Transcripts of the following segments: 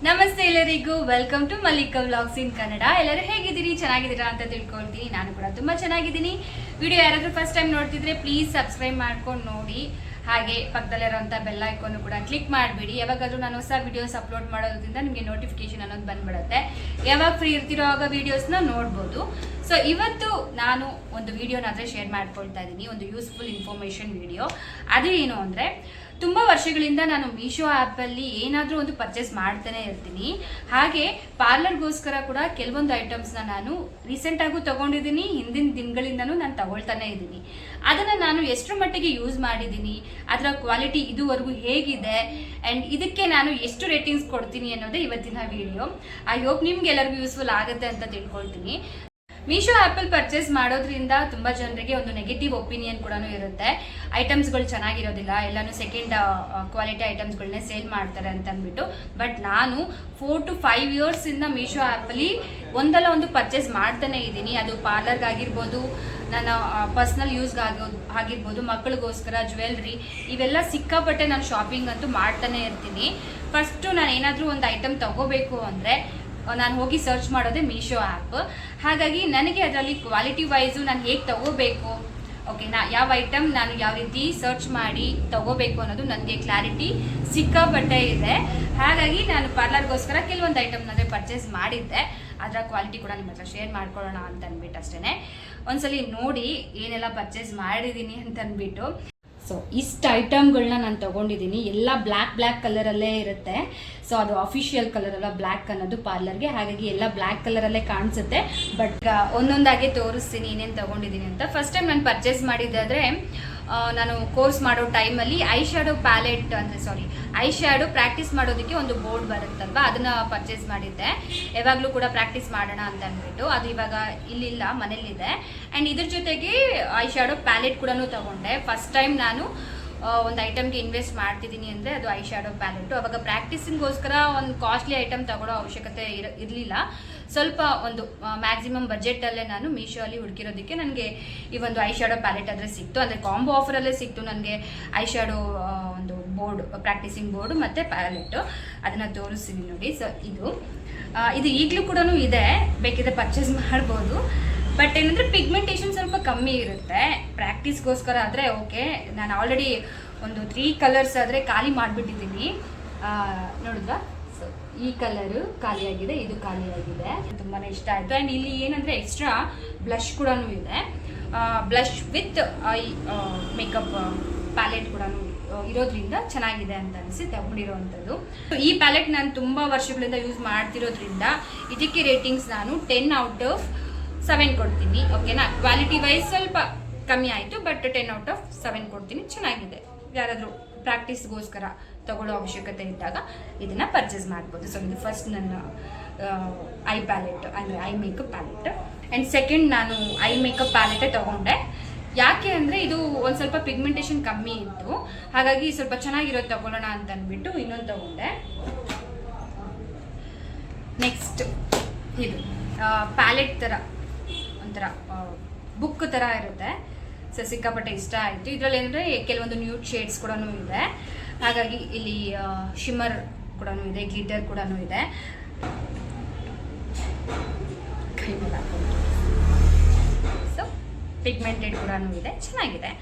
ನಮಸ್ತೆ ಎಲ್ಲರಿಗೂ, welcome to Mallika vlogs in Kannada. ಎಲ್ಲರೂ ಹೇಗಿದ್ದೀರಿ? ಚೆನ್ನಾಗಿದ್ದೀರಾ ಅಂತ ತಿಳ್ಕೊಳ್ತೀನಿ. ನಾನು ಕೂಡ ತುಂಬ ಚೆನ್ನಾಗಿದ್ದೀನಿ. ವಿಡಿಯೋ ಯಾರಾದರೂ ಫಸ್ಟ್ ಟೈಮ್ ನೋಡ್ತಿದ್ರೆ ಪ್ಲೀಸ್ ಸಬ್ಸ್ಕ್ರೈಬ್ ಮಾಡ್ಕೊಂಡು ನೋಡಿ. ಹಾಗೆ ಪಕ್ಕದಲ್ಲಿರೋಂಥ ಬೆಲ್ ಐಕಾನ್ ಕೂಡ ಕ್ಲಿಕ್ ಮಾಡಿಬಿಡಿ. ಯಾವಾಗಾದರೂ ನಾನು ಹೊಸ ವಿಡಿಯೋಸ್ ಅಪ್ಲೋಡ್ ಮಾಡೋದ್ರಿಂದ ನಿಮಗೆ ನೋಟಿಫಿಕೇಶನ್ ಅನ್ನೋದು ಬಂದ್ಬಿಡುತ್ತೆ. ಯಾವಾಗ ಫ್ರೀ ಇರ್ತಿರೋ ಆಗ ವೀಡಿಯೋಸ್ನ ನೋಡ್ಬೋದು. ಸೊ ಇವತ್ತು ನಾನು ಒಂದು ವಿಡಿಯೋನಾದರೆ ಶೇರ್ ಮಾಡ್ಕೊಳ್ತಾ ಇದ್ದೀನಿ, ಒಂದು ಯೂಸ್ಫುಲ್ ಇನ್ಫಾರ್ಮೇಷನ್ ವಿಡಿಯೋ. ಅದು ಏನು ಅಂದರೆ, ತುಂಬ ವರ್ಷಗಳಿಂದ ನಾನು ಮೀಶೋ ಆ್ಯಪಲ್ಲಿ ಏನಾದರೂ ಒಂದು ಪರ್ಚೇಸ್ ಮಾಡ್ತಾನೆ ಇರ್ತೀನಿ. ಹಾಗೆ ಪಾರ್ಲರ್ಗೋಸ್ಕರ ಕೂಡ ಕೆಲವೊಂದು ಐಟಮ್ಸ್ನ ನಾನು ರೀಸೆಂಟಾಗೂ ತೊಗೊಂಡಿದ್ದೀನಿ, ಹಿಂದಿನ ದಿನಗಳಿಂದನೂ ನಾನು ತಗೊಳ್ತಾನೆ ಇದ್ದೀನಿ. ಅದನ್ನು ನಾನು ಎಷ್ಟರ ಮಟ್ಟಿಗೆ ಯೂಸ್ ಮಾಡಿದ್ದೀನಿ, ಅದರ ಕ್ವಾಲಿಟಿ ಇದುವರೆಗೂ ಹೇಗಿದೆ, ಆ್ಯಂಡ್ ಇದಕ್ಕೆ ನಾನು ಎಷ್ಟು ರೇಟಿಂಗ್ಸ್ ಕೊಡ್ತೀನಿ ಅನ್ನೋದೇ ಇವತ್ತಿನ ವಿಡಿಯೋ. ಐ ಹೋಪ್ ನಿಮ್ಗೆಲ್ಲರಿಗೂ ಯೂಸ್ಫುಲ್ ಆಗುತ್ತೆ ಅಂತ ತಿಳ್ಕೊಳ್ತೀನಿ. ಮೀಶೋ ಆ್ಯಪಲ್ಲಿ ಪರ್ಚೇಸ್ ಮಾಡೋದ್ರಿಂದ ತುಂಬ ಜನರಿಗೆ ಒಂದು ನೆಗೆಟಿವ್ ಒಪಿನಿಯನ್ ಕೂಡ ಇರುತ್ತೆ. ಐಟಮ್ಸ್ಗಳು ಚೆನ್ನಾಗಿರೋದಿಲ್ಲ, ಎಲ್ಲನೂ ಸೆಕೆಂಡ್ ಕ್ವಾಲಿಟಿ ಐಟಮ್ಸ್ಗಳನ್ನೇ ಸೇಲ್ ಮಾಡ್ತಾರೆ ಅಂತ ಅಂದ್ಬಿಟ್ಟು. ಬಟ್ ನಾನು 4 to 5 ಇಯರ್ಸಿಂದ ಮೀಶೋ ಆ್ಯಪಲ್ಲಿ ಒಂದಲ್ಲ ಒಂದು ಪರ್ಚೇಸ್ ಮಾಡ್ತಾನೆ ಇದ್ದೀನಿ. ಅದು ಪಾರ್ಲರ್ಗಾಗಿರ್ಬೋದು, ನನ್ನ ಪರ್ಸ್ನಲ್ ಆಗಿರ್ಬೋದು, ಮಕ್ಕಳಿಗೋಸ್ಕರ ಜ್ಯುವೆಲ್ರಿ, ಇವೆಲ್ಲ ಸಿಕ್ಕಾಪಟ್ಟೆ ನಾನು ಶಾಪಿಂಗ್ ಅಂತೂ ಮಾಡ್ತಾನೆ ಇರ್ತೀನಿ. ಫಸ್ಟು ನಾನು ಏನಾದರೂ ಒಂದು ಐಟಮ್ ತಗೋಬೇಕು ಅಂದರೆ ನಾನು ಹೋಗಿ ಸರ್ಚ್ ಮಾಡೋದೇ ಮೀಶೋ ಆ್ಯಪ್. ಹಾಗಾಗಿ ನನಗೆ ಅದರಲ್ಲಿ ಕ್ವಾಲಿಟಿ ವೈಸು ನಾನು ಹೇಗೆ ತಗೋಬೇಕು, ಓಕೆನಾ, ಯಾವ ಐಟಮ್ ನಾನು ಯಾವ ರೀತಿ ಸರ್ಚ್ ಮಾಡಿ ತಗೋಬೇಕು ಅನ್ನೋದು ನನಗೆ ಕ್ಲಾರಿಟಿ ಸಿಕ್ಕಾಪಟ್ಟೆ ಇದೆ. ಹಾಗಾಗಿ ನಾನು ಪಾರ್ಲರ್ಗೋಸ್ಕರ ಕೆಲವೊಂದು ಐಟಮ್ನಾದರೆ ಪರ್ಚೇಸ್ ಮಾಡಿದ್ದೆ. ಅದರ ಕ್ವಾಲಿಟಿ ಕೂಡ ನಿಮ್ಮ ಹತ್ರ ಶೇರ್ ಮಾಡ್ಕೊಳ್ಳೋಣ ಅಂತ ಅಂದ್ಬಿಟ್ಟು ಅಷ್ಟೇ. ಒಂದ್ಸಲಿ ನೋಡಿ ಏನೆಲ್ಲ ಪರ್ಚೇಸ್ ಮಾಡಿದ್ದೀನಿ ಅಂತ ಅಂದ್ಬಿಟ್ಟು. ಸೊ ಇಷ್ಟು ಐಟಮ್ಗಳನ್ನ ನಾನು ತೊಗೊಂಡಿದ್ದೀನಿ. ಎಲ್ಲ ಬ್ಲ್ಯಾಕ್ ಕಲರಲ್ಲೇ ಇರುತ್ತೆ. ಸೊ ಅದು ಅಫಿಷಿಯಲ್ ಕಲರ್ ಅಲ್ಲ, ಬ್ಲ್ಯಾಕ್ ಅನ್ನೋದು ಪಾರ್ಲರ್ಗೆ, ಹಾಗಾಗಿ ಎಲ್ಲ ಬ್ಲ್ಯಾಕ್ ಕಲರಲ್ಲೇ ಕಾಣಿಸುತ್ತೆ. ಬಟ್ ಒಂದೊಂದಾಗೆ ತೋರಿಸ್ತೀನಿ ಏನೇನು ತೊಗೊಂಡಿದ್ದೀನಿ ಅಂತ. ಫಸ್ಟ್ ಟೈಮ್ ನಾನು ಪರ್ಚೇಸ್ ಮಾಡಿದ್ದಾದರೆ, ನಾನು ಕೋರ್ಸ್ ಮಾಡೋ ಟೈಮಲ್ಲಿ ಐ ಶ್ಯಾಡೋ ಪ್ರಾಕ್ಟೀಸ್ ಮಾಡೋದಕ್ಕೆ ಒಂದು ಬೋರ್ಡ್ ಬರುತ್ತಲ್ವ, ಅದನ್ನು ಪರ್ಚೇಸ್ ಮಾಡಿದ್ದೆ. ಯಾವಾಗಲೂ ಕೂಡ ಪ್ರಾಕ್ಟೀಸ್ ಮಾಡೋಣ ಅಂತ ಅಂದ್ಬಿಟ್ಟು. ಅದು ಇವಾಗ ಇಲ್ಲಿಲ್ಲ, ಮನೇಲಿದೆ. ಆ್ಯಂಡ್ ಇದ್ರ ಜೊತೆಗೆ ಐ ಶ್ಯಾಡೋ ಪ್ಯಾಲೆಟ್ ಕೂಡ ತೊಗೊಂಡೆ. ಫಸ್ಟ್ ಟೈಮ್ ನಾನು ಒಂದು ಐಟಮ್ಗೆ ಇನ್ವೆಸ್ಟ್ ಮಾಡ್ತಿದ್ದೀನಿ ಅಂದರೆ ಅದು ಐ ಶ್ಯಾಡೋ ಪ್ಯಾಲೆಟು. ಅವಾಗ ಪ್ರಾಕ್ಟೀಸಿಂಗೋಸ್ಕರ ಒಂದು ಕಾಸ್ಟ್ಲಿ ಐಟಮ್ ತಗೊಳ್ಳೋ ಅವಶ್ಯಕತೆ ಇರಲಿಲ್ಲ. ಸ್ವಲ್ಪ ಒಂದು ಮ್ಯಾಕ್ಸಿಮಮ್ ಬಜೆಟಲ್ಲೇ ನಾನು ಮೀಶೋ ಅಲ್ಲಿ ಹುಡುಕಿರೋದಕ್ಕೆ ನನಗೆ ಈ ಒಂದು ಐ ಶ್ಯಾಡೋ ಪ್ಯಾಲೆಟ್ ಆದರೆ ಸಿಕ್ತು. ಅಂದರೆ ಕಾಂಬೋ ಆಫರಲ್ಲೇ ಸಿಕ್ತು ನನಗೆ ಐ ಶ್ಯಾಡೋ ಒಂದು ಬೋರ್ಡ್, ಪ್ರಾಕ್ಟೀಸಿಂಗ್ ಬೋರ್ಡು ಮತ್ತು ಪ್ಯಾಲೆಟು. ಅದನ್ನು ತೋರಿಸ್ತೀನಿ ನೋಡಿ. ಸೊ ಇದು ಈಗಲೂ ಕೂಡ ಇದೆ, ಬೇಕಿದ್ರೆ ಪರ್ಚೇಸ್ ಮಾಡ್ಬೋದು. ಬಟ್ ಏನಂದರೆ ಪಿಗ್ಮೆಂಟೇಷನ್ ಸ್ವಲ್ಪ ಕಮ್ಮಿ ಇರುತ್ತೆ. ಪ್ರಾಕ್ಟೀಸ್ಗೋಸ್ಕರ ಆದರೆ ಓಕೆ. ನಾನು ಆಲ್ರೆಡಿ ಒಂದು 3 ಕಲರ್ಸ್ ಆದರೆ ಖಾಲಿ ಮಾಡಿಬಿಟ್ಟಿದ್ದೀನಿ, ನೋಡಿದ್ರಾ. ಸೊ ಈ ಕಲರು ಖಾಲಿಯಾಗಿದೆ, ಇದು ಖಾಲಿಯಾಗಿದೆ. ತುಂಬಾ ಇಷ್ಟ ಆಯಿತು. ಆ್ಯಂಡ್ ಇಲ್ಲಿ ಏನಂದರೆ ಎಕ್ಸ್ಟ್ರಾ ಬ್ಲಷ್ ಕೂಡ ಇದೆ. Blush with I makeup palette ಕೂಡ ಇರೋದ್ರಿಂದ ಚೆನ್ನಾಗಿದೆ ಅಂತ ಅನಿಸಿ ತಗೊಂಡಿರೋವಂಥದ್ದು. ಈ ಪ್ಯಾಲೆಟ್ ನಾನು ತುಂಬ ವರ್ಷಗಳಿಂದ ಯೂಸ್ ಮಾಡ್ತಿರೋದ್ರಿಂದ ಇದಕ್ಕೆ ರೇಟಿಂಗ್ಸ್ ನಾನು 10 out of 7 ಕೊಡ್ತೀನಿ. ಓಕೆನಾ. ಕ್ವಾಲಿಟಿ ವೈಸ್ ಸ್ವಲ್ಪ ಕಮ್ಮಿ ಆಯಿತು, ಬಟ್ 10 out of 7 ಕೊಡ್ತೀನಿ. ಚೆನ್ನಾಗಿದೆ. ಯಾರಾದರೂ ಪ್ರಾಕ್ಟೀಸ್ಗೋಸ್ಕರ ತಗೊಳ್ಳೋ ಅವಶ್ಯಕತೆ ಇದ್ದಾಗ ಇದನ್ನು ಪರ್ಚೇಸ್ ಮಾಡ್ಬೋದು. ಸೊ ಇದು ಫಸ್ಟ್ ನನ್ನ ಐ ಪ್ಯಾಲೆಟ್, ಅಂದರೆ I makeup palette. And second ನಾನು ಐ ಮೇಕಪ್ ಪ್ಯಾಲೆಟೇ ತೊಗೊಂಡೆ. ಯಾಕೆ ಅಂದರೆ ಇದು ಒಂದು ಸ್ವಲ್ಪ ಪಿಗ್ಮೆಂಟೇಷನ್ ಕಮ್ಮಿ ಇತ್ತು, ಹಾಗಾಗಿ ಸ್ವಲ್ಪ ಚೆನ್ನಾಗಿರೋದು ತಗೊಳ್ಳೋಣ ಅಂತ ಅಂದ್ಬಿಟ್ಟು ಇನ್ನೊಂದು ತೊಗೊಂಡೆ. ನೆಕ್ಸ್ಟ್ ಇದು ಪ್ಯಾಲೆಟ್ ಥರ ಒಂಥರ ಬುಕ್ ಥರ ಇರುತ್ತೆ. ಸೊ ಸಿಕ್ಕಾಪಟ್ಟೆ ಇಷ್ಟ ಆಯಿತು. ಇದರಲ್ಲಿ ಏನಂದರೆ ಕೆಲವೊಂದು ನ್ಯೂಡ್ ಶೇಡ್ಸ್ ಕೂಡ ಇದೆ. ಹಾಗಾಗಿ ಇಲ್ಲಿ ಶಿಮ್ಮರ್ ಕೂಡ ಇದೆ, ಗ್ಲಿಟರ್ ಕೂಡ ಇದೆ. ಕೈ ಮೇಲೆ ಹಾಕೊಂಡು ಸೊ ಪಿಗ್ಮೆಂಟೆಡ್ ಕೂಡ ಇದೆ, ಚೆನ್ನಾಗಿದೆ.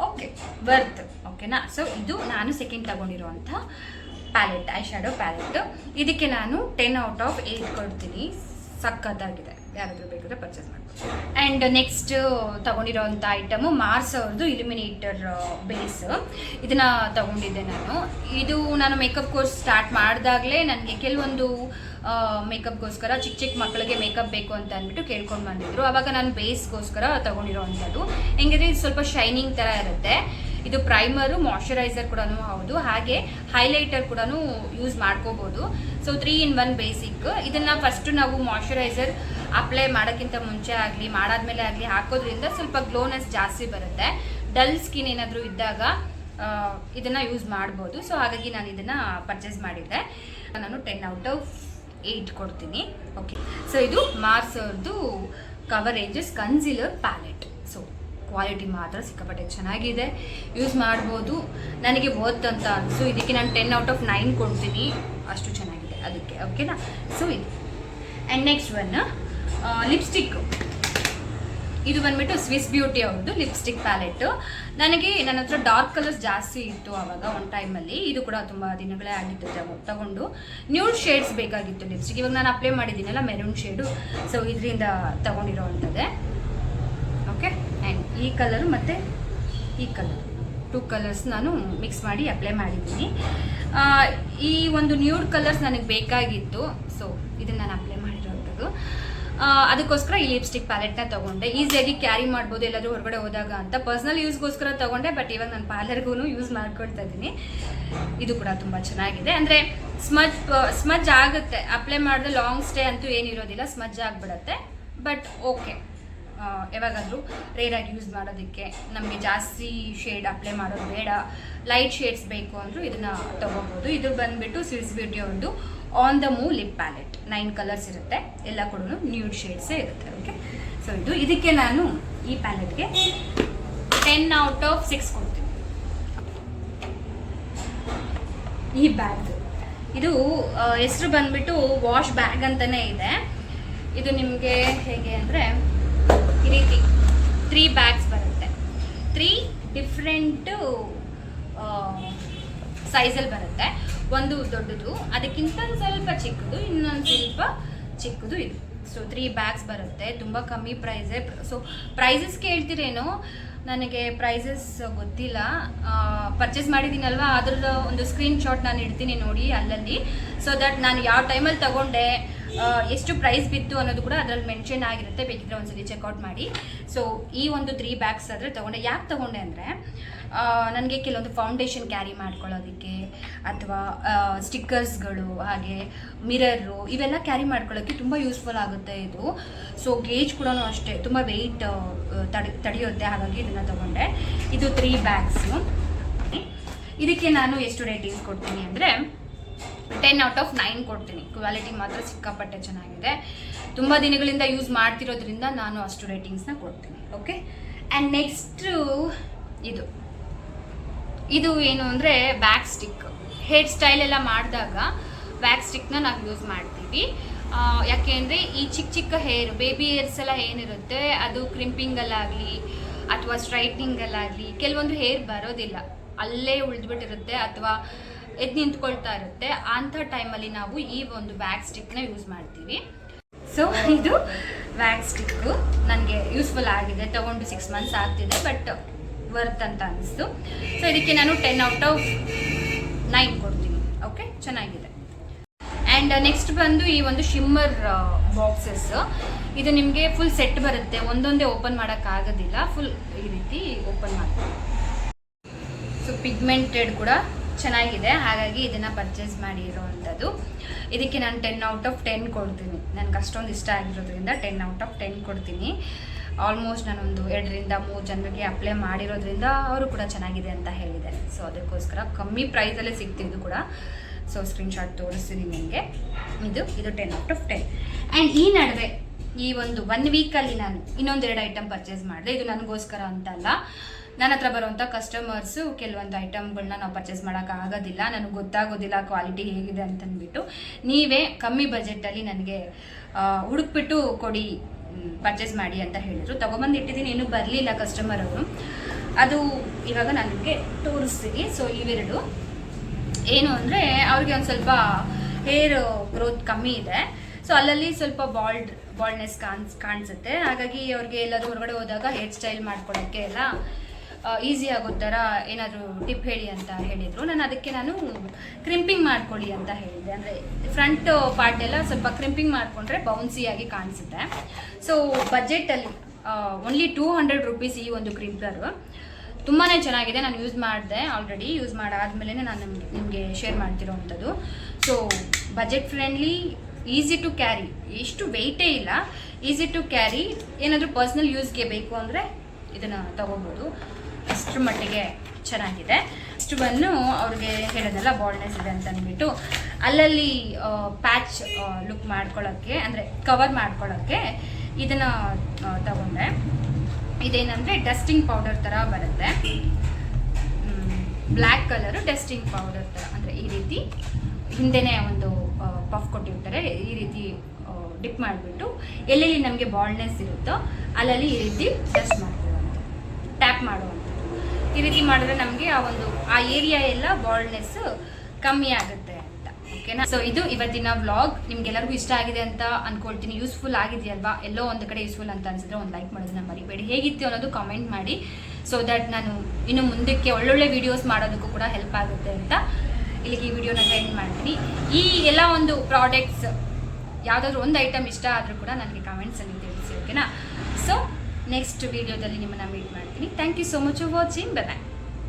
Okay, worth. ಓಕೆನಾ. ಸೊ ಇದು ನಾನು ಸೆಕೆಂಡ್ ತಗೊಂಡಿರುವಂಥ ಪ್ಯಾಲೆಟ್, ಐ ಶ್ಯಾಡೋ ಪ್ಯಾಲೆಟ್. ಇದಕ್ಕೆ ನಾನು 10 out of 8 ಕೊಡ್ತೀನಿ. ಸಖತ್ತಾಗಿದೆ, ಯಾರಾದರೂ ಬೇಕಾದರೆ ಪರ್ಚೇಸ್ ಮಾಡ್ಬೋದು. ಆ್ಯಂಡ್ ನೆಕ್ಸ್ಟ್ ತೊಗೊಂಡಿರೋವಂಥ ಐಟಮು ಮಾರ್ಸ್ ಅವ್ರದ್ದು ಇಲ್ಯುಮಿನೇಟರ್ ಬೇಸ್. ಇದನ್ನು ತೊಗೊಂಡಿದ್ದೆ ನಾನು. ನಾನು ಮೇಕಪ್ ಕೋರ್ಸ್ ಸ್ಟಾರ್ಟ್ ಮಾಡಿದಾಗಲೇ ನನಗೆ ಕೆಲವೊಂದು ಮೇಕಪ್ಗೋಸ್ಕರ ಚಿಕ್ಕ ಮಕ್ಕಳಿಗೆ ಮೇಕಪ್ ಬೇಕು ಅಂತ ಅಂದ್ಬಿಟ್ಟು ಕೇಳ್ಕೊಂಡು ಬಂದಿದ್ರು. ಆವಾಗ ನಾನು ಬೇಸ್ಗೋಸ್ಕರ ತೊಗೊಂಡಿರೋವಂಥದ್ದು. ಹೆಂಗಿದ್ರೆ ಇದು ಸ್ವಲ್ಪ ಶೈನಿಂಗ್ ಥರ ಇರುತ್ತೆ. ಇದು ಪ್ರೈಮರು, ಮಾಯ್ಶ್ಚರೈಸರ್ ಕೂಡ ಹೌದು, ಹಾಗೆ ಹೈಲೈಟರ್ ಕೂಡ ಯೂಸ್ ಮಾಡ್ಕೋಬೋದು. So 3 in 1 basic. ಇದನ್ನು ಫಸ್ಟು ನಾವು ಮಾಯ್ಶ್ಚರೈಸರ್ ಅಪ್ಲೈ ಮಾಡೋಕ್ಕಿಂತ ಮುಂಚೆ ಆಗಲಿ ಮಾಡಾದ್ಮೇಲೆ ಆಗಲಿ ಹಾಕೋದ್ರಿಂದ ಸ್ವಲ್ಪ ಗ್ಲೋನೆಸ್ ಜಾಸ್ತಿ ಬರುತ್ತೆ. ಡಲ್ ಸ್ಕಿನ್ ಏನಾದರೂ ಇದ್ದಾಗ ಇದನ್ನು ಯೂಸ್ ಮಾಡ್ಬೋದು. ಸೊ ಹಾಗಾಗಿ ನಾನು ಇದನ್ನು ಪರ್ಚೇಸ್ ಮಾಡಿದ್ದೆ. ನಾನು 10 out of 8 ಕೊಡ್ತೀನಿ. ಓಕೆ. ಸೊ ಇದು ಮಾರ್ಸ್ ಅವ್ರದ್ದು ಕವರೇಜಸ್ ಕನ್ಸೀಲರ್ ಪ್ಯಾಲೆಟ್. ಸೊ ಕ್ವಾಲಿಟಿ ಮಾತ್ರ ಸಿಕ್ಕಾಪಟ್ಟೆ ಚೆನ್ನಾಗಿದೆ, ಯೂಸ್ ಮಾಡ್ಬೋದು. ನನಗೆ ವರ್ತ್ ಅಂತ ಅನಿಸು. ಇದಕ್ಕೆ ನಾನು 10 out of 9 ಕೊಡ್ತೀನಿ, ಅಷ್ಟು ಚೆನ್ನಾಗಿದೆ. ಅದಕ್ಕೆ. ಓಕೆನಾ? ಸೊ ಇದು. And next one lipstick. ಇದು ಬಂದ್ಬಿಟ್ಟು ಸ್ವಿಸ್ ಬ್ಯೂಟಿ ಅವ್ರದ್ದು ಲಿಪ್ಸ್ಟಿಕ್ ಪ್ಯಾಲೆಟ್. ನನ್ನ ಹತ್ರ ಡಾರ್ಕ್ ಕಲರ್ಸ್ ಜಾಸ್ತಿ ಇತ್ತು ಆವಾಗ ಒಂದು ಟೈಮಲ್ಲಿ. ಇದು ಕೂಡ ತುಂಬ ದಿನಗಳೇ ಆಗಿತ್ತು ತಗೊಂಡು. ನ್ಯೂಡ್ ಶೇಡ್ಸ್ ಬೇಕಾಗಿತ್ತು ಲಿಪ್ಸ್ಟಿಕ್. ಇವಾಗ ನಾನು ಅಪ್ಲೈ ಮಾಡಿದ್ದೀನಲ್ಲ ಮೆರೂನ್ ಶೇಡು, ಸೊ ಇದರಿಂದ ತಗೊಂಡಿರೋ ಅಂಥದ್ದೇ. ಓಕೆ. ಆ್ಯಂಡ್ ಈ ಕಲರು ಮತ್ತು ಈ ಕಲರ್ 2 ಕಲರ್ಸ್ ನಾನು ಮಿಕ್ಸ್ ಮಾಡಿ ಅಪ್ಲೈ ಮಾಡಿದ್ದೀನಿ. ಈ ಒಂದು ನ್ಯೂಡ್ ಕಲರ್ಸ್ ನನಗೆ ಬೇಕಾಗಿತ್ತು, ಸೊ ಇದನ್ನು ನಾನು ಅಪ್ಲೈ ಮಾಡಿರೋವಂಥದ್ದು. ಅದಕ್ಕೋಸ್ಕರ ಈ ಲಿಪ್ಸ್ಟಿಕ್ ಪ್ಯಾಲೆಟ್ನ ತೊಗೊಂಡೆ. ಈಸಿಯಾಗಿ ಕ್ಯಾರಿ ಮಾಡ್ಬೋದು ಎಲ್ಲಾದರೂ ಹೊರಗಡೆ ಹೋದಾಗ ಅಂತ. ಪರ್ಸ್ನಲ್ ಯೂಸ್ಗೋಸ್ಕರ ತೊಗೊಂಡೆ, ಬಟ್ ಇವಾಗ ನಾನು ಪಾರ್ಲರ್ಗೂ ಯೂಸ್ ಮಾಡ್ಕೊಳ್ತಾ ಇದ್ದೀನಿ. ಇದು ಕೂಡ ತುಂಬ ಚೆನ್ನಾಗಿದೆ. ಅಂದರೆ ಸ್ಮಜ್ ಆಗುತ್ತೆ, ಅಪ್ಲೈ ಮಾಡಿದ್ರೆ ಲಾಂಗ್ ಸ್ಟೇ ಅಂತೂ ಏನಿರೋದಿಲ್ಲ, ಸ್ಮಜ್ ಆಗಿಬಿಡುತ್ತೆ. ಬಟ್ ಓಕೆ, ಯಾವಾಗಾದರೂ ರೇರಾಗಿ ಯೂಸ್ ಮಾಡೋದಕ್ಕೆ, ನಮಗೆ ಜಾಸ್ತಿ ಶೇಡ್ ಅಪ್ಲೈ ಮಾಡೋದು ಬೇಡ, ಲೈಟ್ ಶೇಡ್ಸ್ ಬೇಕು ಅಂದರೂ ಇದನ್ನು ತೊಗೋಬೋದು. ಇದು ಬಂದುಬಿಟ್ಟು ಸ್ವಿಸ್ ಬ್ಯೂಟಿ ಒಂದು on the move lip palette. 9 colours ಇರುತ್ತೆ, ಎಲ್ಲ ಕೂಡ ನ್ಯೂಡ್ ಶೇಡ್ಸೇ ಇರುತ್ತೆ. ಓಕೆ. ಸೊ ಇದಕ್ಕೆ ನಾನು ಈ ಪ್ಯಾಲೆಟ್ಗೆ 10/6 ಕೊಡ್ತೀನಿ. ಈ ಬ್ಯಾಗ್ ಇದು ಹೆಸರು ಬಂದುಬಿಟ್ಟು ವಾಶ್ ಬ್ಯಾಗ್ ಅಂತಲೇ ಇದೆ. ಇದು ನಿಮಗೆ ಹೇಗೆ ಅಂದರೆ ಈ ರೀತಿ 3 ಬ್ಯಾಗ್ಸ್ ಬರುತ್ತೆ. 3 ಡಿಫ್ರೆಂಟು ಸೈಜಲ್ಲಿ ಬರುತ್ತೆ. ಒಂದು ದೊಡ್ಡದು, ಅದಕ್ಕಿಂತ ಸ್ವಲ್ಪ ಚಿಕ್ಕದು, ಇನ್ನೊಂದು ಸ್ವಲ್ಪ ಚಿಕ್ಕದು ಇದು. ಸೊ 3 ಬ್ಯಾಗ್ಸ್ ಬರುತ್ತೆ. ತುಂಬ ಕಮ್ಮಿ ಪ್ರೈಸೇ. ಸೊ ಪ್ರೈಸಸ್ ಕೇಳ್ತಿರೇನೋ, ನನಗೆ ಪ್ರೈಸಸ್ ಗೊತ್ತಿಲ್ಲ. ಪರ್ಚೇಸ್ ಮಾಡಿದ್ದೀನಲ್ವ, ಅದ್ರದ್ದು ಒಂದು ಸ್ಕ್ರೀನ್ ಶಾಟ್ ನಾನು ಇಡ್ತೀನಿ ನೋಡಿ ಅಲ್ಲಲ್ಲಿ. ಸೊ ದಟ್ ನಾನು ಯಾವ ಟೈಮಲ್ಲಿ ತಗೊಂಡೆ, ಎಷ್ಟು ಪ್ರೈಸ್ ಬಿತ್ತು ಅನ್ನೋದು ಕೂಡ ಅದರಲ್ಲಿ ಮೆನ್ಷನ್ ಆಗಿರುತ್ತೆ. ಬೇಕಿದ್ರೆ ಒಂದ್ಸಲಿ ಚೆಕ್ಔಟ್ ಮಾಡಿ. ಸೊ ಈ ಒಂದು 3 ಬ್ಯಾಗ್ಸ್ ಆದರೆ ತೊಗೊಂಡೆ. ಯಾಕೆ ತೊಗೊಂಡೆ ಅಂದರೆ ನನಗೆ ಕೆಲವೊಂದು ಫೌಂಡೇಶನ್ ಕ್ಯಾರಿ ಮಾಡ್ಕೊಳ್ಳೋದಕ್ಕೆ, ಅಥವಾ ಸ್ಟಿಕ್ಕರ್ಸ್ಗಳು, ಹಾಗೆ ಮಿರರು, ಇವೆಲ್ಲ ಕ್ಯಾರಿ ಮಾಡ್ಕೊಳ್ಳೋಕ್ಕೆ ತುಂಬ ಯೂಸ್ಫುಲ್ ಆಗುತ್ತೆ ಇದು. ಸೊ ಗೇಜ್ ಕೂಡ ಅಷ್ಟೇ ತುಂಬ ವೆಯ್ಟ್ ತಡೆಯುತ್ತೆ, ಹಾಗಾಗಿ ಇದನ್ನು ತೊಗೊಂಡೆ. ಇದು 3 ಬ್ಯಾಗ್ಸು. ಇದಕ್ಕೆ ನಾನು ಎಷ್ಟು ರೇಟಿಂಗ್ಸ್ ಕೊಡ್ತೀನಿ ಅಂದರೆ 10/9 ಕೊಡ್ತೀನಿ. ಕ್ವಾಲಿಟಿ ಮಾತ್ರ ಸಿಕ್ಕಾಪಟ್ಟೆ ಚೆನ್ನಾಗಿದೆ. ತುಂಬ ದಿನಗಳಿಂದ ಯೂಸ್ ಮಾಡ್ತಿರೋದ್ರಿಂದ ನಾನು ಅಷ್ಟು ರೇಟಿಂಗ್ಸ್ನ ಕೊಡ್ತೀನಿ. ಓಕೆ. ಆ್ಯಂಡ್ ನೆಕ್ಸ್ಟು ಇದು ಏನು ಅಂದರೆ ವ್ಯಾಕ್ಸ್ ಸ್ಟಿಕ್. ಹೇರ್ ಸ್ಟೈಲ್ ಎಲ್ಲ ಮಾಡಿದಾಗ ವ್ಯಾಕ್ಸ್ ಸ್ಟಿಕ್ನ ನಾವು ಯೂಸ್ ಮಾಡ್ತೀವಿ. ಯಾಕೆ ಅಂದರೆ ಈ ಚಿಕ್ಕ ಹೇರ್, ಬೇಬಿ ಹೇರ್ಸ್ ಎಲ್ಲ ಏನಿರುತ್ತೆ, ಅದು ಕ್ರಿಂಪಿಂಗಲ್ಲಾಗಲಿ ಅಥವಾ ಸ್ಟ್ರೈಟ್ನಿಂಗಲ್ಲಾಗಲಿ ಕೆಲವೊಂದು ಹೇರ್ ಬರೋದಿಲ್ಲ, ಅಲ್ಲೇ ಉಳಿದ್ಬಿಟ್ಟಿರುತ್ತೆ ಅಥವಾ ಎದ್ದು ನಿಂತ್ಕೊಳ್ತಾ ಇರುತ್ತೆ. ಅಂಥ ಟೈಮಲ್ಲಿ ನಾವು ಈ ಒಂದು ವ್ಯಾಕ್ಸ್ ಸ್ಟಿಕ್ನ ಯೂಸ್ ಮಾಡ್ತೀವಿ. ಸೊ ಇದು ವ್ಯಾಕ್ಸ್ ಸ್ಟಿಕ್ಕು ನನಗೆ ಯೂಸ್ಫುಲ್ ಆಗಿದೆ. ತೊಗೊಂಡು 6 ಮಂತ್ಸ್ ಆಗ್ತಿದೆ, ಬಟ್ ವರ್ತ್ ಅಂತ ಅನಿಸ್ತು. ಸೊ ಇದಕ್ಕೆ ನಾನು 10/9 ಕೊಡ್ತೀನಿ. ಓಕೆ, ಚೆನ್ನಾಗಿದೆ. ಆ್ಯಂಡ್ ನೆಕ್ಸ್ಟ್ ಬಂದು ಈ ಒಂದು ಶಿಮ್ಮರ್ ಬಾಕ್ಸಸ್. ಇದು ನಿಮಗೆ ಫುಲ್ ಸೆಟ್ ಬರುತ್ತೆ, ಒಂದೊಂದೇ ಓಪನ್ ಮಾಡೋಕ್ಕಾಗೋದಿಲ್ಲ, ಫುಲ್ ಈ ರೀತಿ ಓಪನ್ ಮಾಡ್ತೀನಿ. ಸೊ ಪಿಗ್ಮೆಂಟೆಡ್ ಕೂಡ ಚೆನ್ನಾಗಿದೆ, ಹಾಗಾಗಿ ಇದನ್ನು ಪರ್ಚೇಸ್ ಮಾಡಿರೋವಂಥದ್ದು. ಇದಕ್ಕೆ ನಾನು 10/10 ಕೊಡ್ತೀನಿ. ನನಗೆ ಅಷ್ಟೊಂದು ಇಷ್ಟ ಆಗಿರೋದ್ರಿಂದ 10/10 ಕೊಡ್ತೀನಿ. ಆಲ್ಮೋಸ್ಟ್ ನಾನೊಂದು 2-3 ಜನರಿಗೆ ಅಪ್ಲೈ ಮಾಡಿರೋದ್ರಿಂದ ಅವರು ಕೂಡ ಚೆನ್ನಾಗಿದೆ ಅಂತ ಹೇಳಿದ್ದಾರೆ. ಸೊ ಅದಕ್ಕೋಸ್ಕರ ಕಮ್ಮಿ ಪ್ರೈಸಲ್ಲೇ ಸಿಗ್ತಿದ್ದು ಕೂಡ. ಸೊ ಸ್ಕ್ರೀನ್ಶಾಟ್ ತೋರಿಸ್ತೀನಿ ನಿಮಗೆ. ಇದು 10/10. ಆ್ಯಂಡ್ ಈ ನಡುವೆ ಈ ಒಂದು 1 ವೀಕಲ್ಲಿ ನಾನು ಇನ್ನೊಂದು 2 ಐಟಮ್ ಪರ್ಚೇಸ್ ಮಾಡಿದೆ. ಇದು ನನಗೋಸ್ಕರ ಅಂತಲ್ಲ, ನನ್ನ ಹತ್ರ ಬರುವಂಥ ಕಸ್ಟಮರ್ಸು ಕೆಲವೊಂದು ಐಟಮ್ಗಳನ್ನ ನಾವು ಪರ್ಚೇಸ್ ಮಾಡೋಕ್ಕಾಗೋದಿಲ್ಲ, ನನಗೆ ಗೊತ್ತಾಗೋದಿಲ್ಲ ಕ್ವಾಲಿಟಿ ಹೇಗಿದೆ ಅಂತಂದ್ಬಿಟ್ಟು ನೀವೇ ಕಮ್ಮಿ ಬಜೆಟಲ್ಲಿ ನನಗೆ ಹುಡುಕ್ಬಿಟ್ಟು ಕೊಡಿ, ಪರ್ಚೇಸ್ ಮಾಡಿ ಅಂತ ಹೇಳಿದರು. ತೊಗೊಬಂದು ಇಟ್ಟಿದ್ದೀನಿ, ಇನ್ನೂ ಬರಲಿಲ್ಲ ಕಸ್ಟಮರ್ ಅವರು. ಅದು ಇವಾಗ ನಾನು ನಿಮಗೆ ತೋರಿಸ್ತೀನಿ. ಸೊ ಇವೆರಡು ಏನು ಅಂದರೆ ಅವ್ರಿಗೆ ಒಂದು ಸ್ವಲ್ಪ ಹೇರ್ ಗ್ರೋತ್ ಕಮ್ಮಿ ಇದೆ. ಸೊ ಅಲ್ಲಲ್ಲಿ ಸ್ವಲ್ಪ ಬಾಲ್ಡ್ನೆಸ್ ಕಾಣಿಸುತ್ತೆ. ಹಾಗಾಗಿ ಅವ್ರಿಗೆ ಎಲ್ಲರೂ ಹೊರಗಡೆ ಹೋದಾಗ ಹೇರ್ ಸ್ಟೈಲ್ ಮಾಡ್ಕೊಳ್ಳೋಕ್ಕೆ ಎಲ್ಲ ಈಸಿ ಆಗೋ ಥರ ಏನಾದರೂ ಟಿಪ್ ಹೇಳಿ ಅಂತ ಹೇಳಿದರು. ಅದಕ್ಕೆ ನಾನು ಕ್ರಿಂಪಿಂಗ್ ಮಾಡ್ಕೊಳ್ಳಿ ಅಂತ ಹೇಳಿದೆ. ಅಂದರೆ ಫ್ರಂಟ್ ಪಾರ್ಟ್ ಎಲ್ಲ ಸ್ವಲ್ಪ ಕ್ರಿಂಪಿಂಗ್ ಮಾಡಿಕೊಂಡ್ರೆ ಬೌನ್ಸಿಯಾಗಿ ಕಾಣಿಸುತ್ತೆ. ಸೊ ಬಜೆಟಲ್ಲಿ ಓನ್ಲಿ 200 ರೂಪೀಸ್ ಈ ಒಂದು ಕ್ರಿಂಪರು. ತುಂಬಾ ಚೆನ್ನಾಗಿದೆ. ನಾನು ಯೂಸ್ ಮಾಡಿದೆ ಆಲ್ರೆಡಿ. ಯೂಸ್ ಮಾಡಾದ್ಮೇಲೆ ನಾನು ನಿಮಗೆ ಶೇರ್ ಮಾಡ್ತಿರೋವಂಥದ್ದು. So budget friendly, easy to carry, ಎಷ್ಟು ವೆಯ್ಟೇ ಇಲ್ಲ, ಈಸಿ ಟು ಕ್ಯಾರಿ. ಏನಾದರೂ ಪರ್ಸ್ನಲ್ ಯೂಸ್ಗೆ ಬೇಕು ಅಂದರೆ ಇದನ್ನು ತೊಗೋಬೋದು. ಅಷ್ಟರ ಮಟ್ಟಿಗೆ ಚೆನ್ನಾಗಿದೆ. ಇಷ್ಟು ಬಂದು ಅವ್ರಿಗೆ ಹೇಳೋದೆಲ್ಲ ಬಾಲ್ಡ್ನೆಸ್ ಇದೆ ಅಂತ ಅಂದ್ಬಿಟ್ಟು ಅಲ್ಲಲ್ಲಿ ಪ್ಯಾಚ್ ಲುಕ್ ಮಾಡ್ಕೊಳ್ಳೋಕ್ಕೆ, ಅಂದರೆ ಕವರ್ ಮಾಡ್ಕೊಳ್ಳೋಕ್ಕೆ ಇದನ್ನು ತಗೊಂಡೆ. ಇದೇನಂದರೆ ಡಸ್ಟಿಂಗ್ ಪೌಡರ್ ಥರ ಬರುತ್ತೆ, ಬ್ಲ್ಯಾಕ್ ಕಲರು ಡಸ್ಟಿಂಗ್ ಪೌಡರ್ ಥರ. ಅಂದರೆ ಈ ರೀತಿ ಹಿಂದೆನೇ ಒಂದು ಪಫ್ ಕೊಟ್ಟಿರ್ತಾರೆ. ಈ ರೀತಿ ಡಿಪ್ ಮಾಡಿಬಿಟ್ಟು ಎಲ್ಲೆಲ್ಲಿ ನಮಗೆ ಬಾಲ್ಡ್ನೆಸ್ ಇರುತ್ತೋ ಅಲ್ಲಲ್ಲಿ ಈ ರೀತಿ ಟಚ್ ಮಾಡ್ಕೊಳ್ಳುವಂಥ, ಟ್ಯಾಪ್ ಮಾಡುವಂಥದ್ದು. ಈ ರೀತಿ ಮಾಡಿದ್ರೆ ನಮಗೆ ಆ ಏರಿಯಾ ಎಲ್ಲ ಬಾಲ್ಡ್ನೆಸ್ ಕಮ್ಮಿ ಆಗುತ್ತೆ ಅಂತ. ಓಕೆನಾ? ಸೊ ಇದು ಇವತ್ತಿನ ವ್ಲಾಗ್. ನಿಮ್ಗೆಲ್ಲರಿಗೂ ಇಷ್ಟ ಆಗಿದೆ ಅಂತ ಅನ್ಕೊಳ್ತೀನಿ. ಯೂಸ್ಫುಲ್ ಆಗಿದೆಯಲ್ವಾ? ಎಲ್ಲೋ ಒಂದು ಕಡೆ ಯೂಸ್ಫುಲ್ ಅಂತ ಅನ್ಸಿದ್ರೆ ಒಂದು ಲೈಕ್ ಮಾಡೋದನ್ನ ಮರಿಬೇಡಿ. ಹೇಗಿತ್ತು ಅನ್ನೋದು ಕಾಮೆಂಟ್ ಮಾಡಿ, ಸೊ ದಟ್ ನಾನು ಇನ್ನು ಮುಂದಕ್ಕೆ ಒಳ್ಳೊಳ್ಳೆ ವಿಡಿಯೋಸ್ ಮಾಡೋದಕ್ಕೂ ಕೂಡ ಹೆಲ್ಪ್ ಆಗುತ್ತೆ ಅಂತ ಇಲ್ಲಿಗೆ ಈ ವಿಡಿಯೋನ ಎಂಡ್ ಮಾಡ್ತೀನಿ. ಈ ಎಲ್ಲ ಒಂದು ಪ್ರಾಡಕ್ಟ್ಸ್ ಯಾವುದಾದ್ರೂ ಒಂದು ಐಟಮ್ ಇಷ್ಟ ಆದರೂ ಕೂಡ ನನಗೆ ಕಾಮೆಂಟ್ಸಲ್ಲಿ ತಿಳಿಸಿ. ಓಕೆನಾ? ಸೊ ನೆಕ್ಸ್ಟ್ ವಿಡಿಯೋದಲ್ಲಿ ನಿಮ್ಮನ್ನು ಮೀಟ್ ಮಾಡ್ತೀನಿ. Thank you so much for watching. Bye bye.